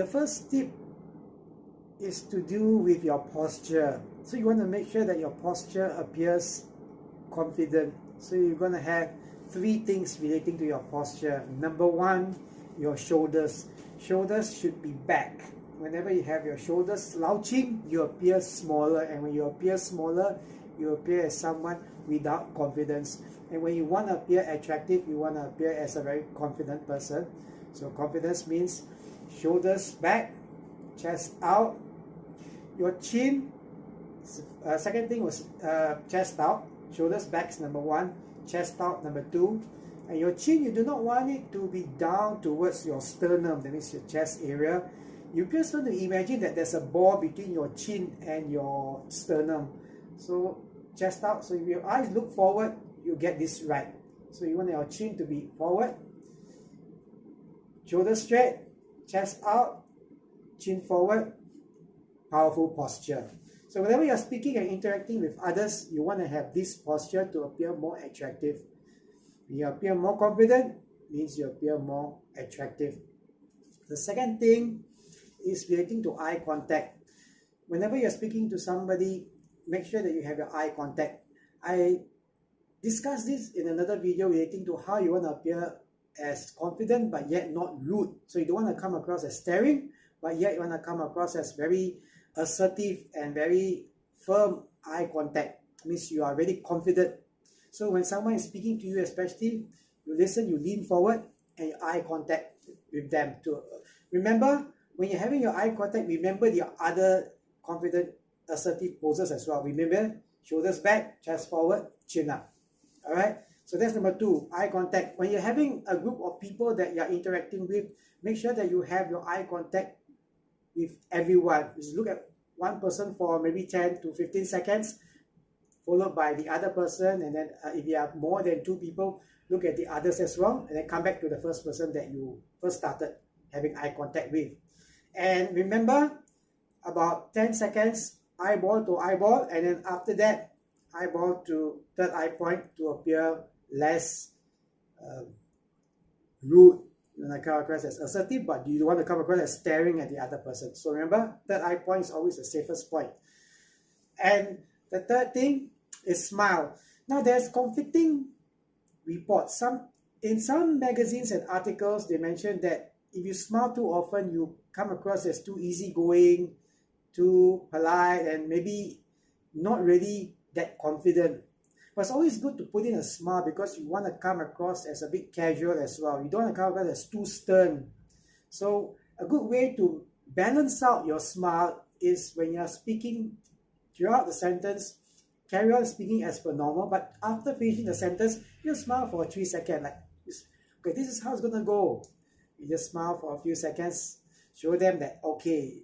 The first tip is to do with your posture. So you want to make sure that your posture appears confident. So you're going to have 3 things relating to your posture. Number 1, your shoulders. Shoulders should be back. Whenever you have your shoulders slouching, you appear smaller, and when you appear smaller, you appear as someone without confidence. And when you want to appear attractive, you want to appear as a very confident person. So confidence means shoulders back, chest out, your chin. Second thing was chest out. Shoulders back is number 1, chest out number 2, and your chin, you do not want it to be down towards your sternum, that means your chest area. You just want to imagine that there's a ball between your chin and your sternum. So chest out, so if your eyes look forward, you get this right. So you want your chin to be forward, shoulders straight, chest out, chin forward, powerful posture. So whenever you're speaking and interacting with others, you want to have this posture to appear more attractive. When you appear more confident, means you appear more attractive. The second thing is relating to eye contact. Whenever you're speaking to somebody, make sure that you have your eye contact. I discussed this in another video relating to how you want to appear as confident but yet not rude. So you don't want to come across as staring, but yet you want to come across as very assertive and very firm eye contact. It means you are very confident. So when someone is speaking to you, especially, you listen, you lean forward, and you eye contact with them too. Remember, when you're having your eye contact, remember your other confident, assertive poses as well. Remember, shoulders back, chest forward, chin up. All right. So that's number 2, eye contact. When you're having a group of people that you're interacting with, make sure that you have your eye contact with everyone. Just look at one person for maybe 10 to 15 seconds, followed by the other person, and then if you have more than 2 people, look at the others as well, and then come back to the first person that you first started having eye contact with. And remember, about 10 seconds, eyeball to eyeball, and then after that, eyeball to third eye point to appear less rude. You want to come across as assertive, but you don't want to come across as staring at the other person. So remember, third eye point is always the safest point. And the third thing is smile. Now there's conflicting reports. In some magazines and articles, they mention that if you smile too often, you come across as too easygoing, too polite, and maybe not really that confident. But it's always good to put in a smile because you want to come across as a bit casual as well. You don't want to come across as too stern. So a good way to balance out your smile is when you're speaking throughout the sentence, carry on speaking as per normal, but after finishing the sentence, you smile for 3 seconds. Like, okay, this is how it's going to go. You just smile for a few seconds, show them that, okay,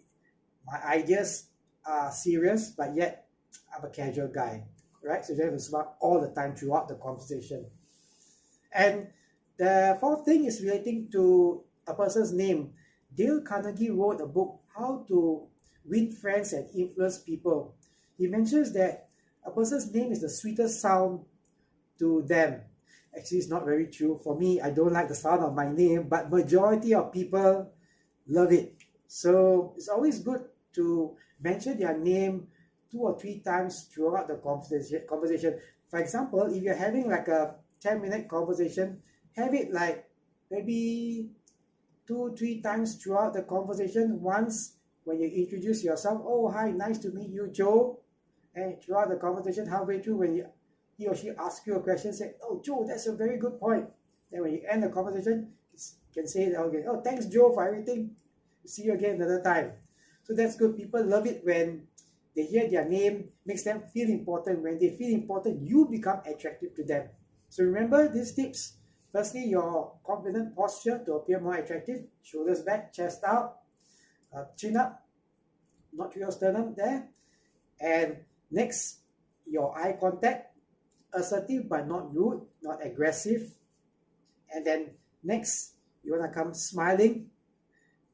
my ideas are serious, but yet I'm a casual guy. Right? So you have to smile all the time throughout the conversation. And the fourth thing is relating to a person's name. Dale Carnegie wrote a book, How to Win Friends and Influence People. He mentions that a person's name is the sweetest sound to them. Actually, it's not very true. For me, I don't like the sound of my name, but majority of people love it. So it's always good to mention their name 2 or 3 times throughout the conversation. For example, if you're having like a 10-minute conversation, have it like maybe 2-3 times throughout the conversation. Once when you introduce yourself, oh, hi, nice to meet you, Joe. And throughout the conversation, halfway through, when he or she asks you a question, say, oh, Joe, that's a very good point. Then when you end the conversation, you can say, okay, oh, thanks, Joe, for everything. See you again another time. So that's good. People love it when they hear their name, makes them feel important. When they feel important, you become attractive to them. So remember these tips. Firstly, your confident posture to appear more attractive. Shoulders back, chest out, chin up, not to your sternum there. And next, your eye contact. Assertive but not rude, not aggressive. And then next, you want to come smiling.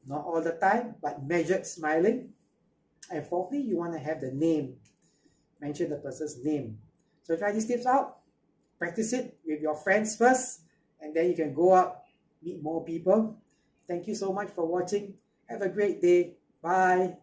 Not all the time, but measured smiling. And fourthly, you want to have the name. Mention the person's name. So try these tips out. Practice it with your friends first. And then you can go out, meet more people. Thank you so much for watching. Have a great day. Bye.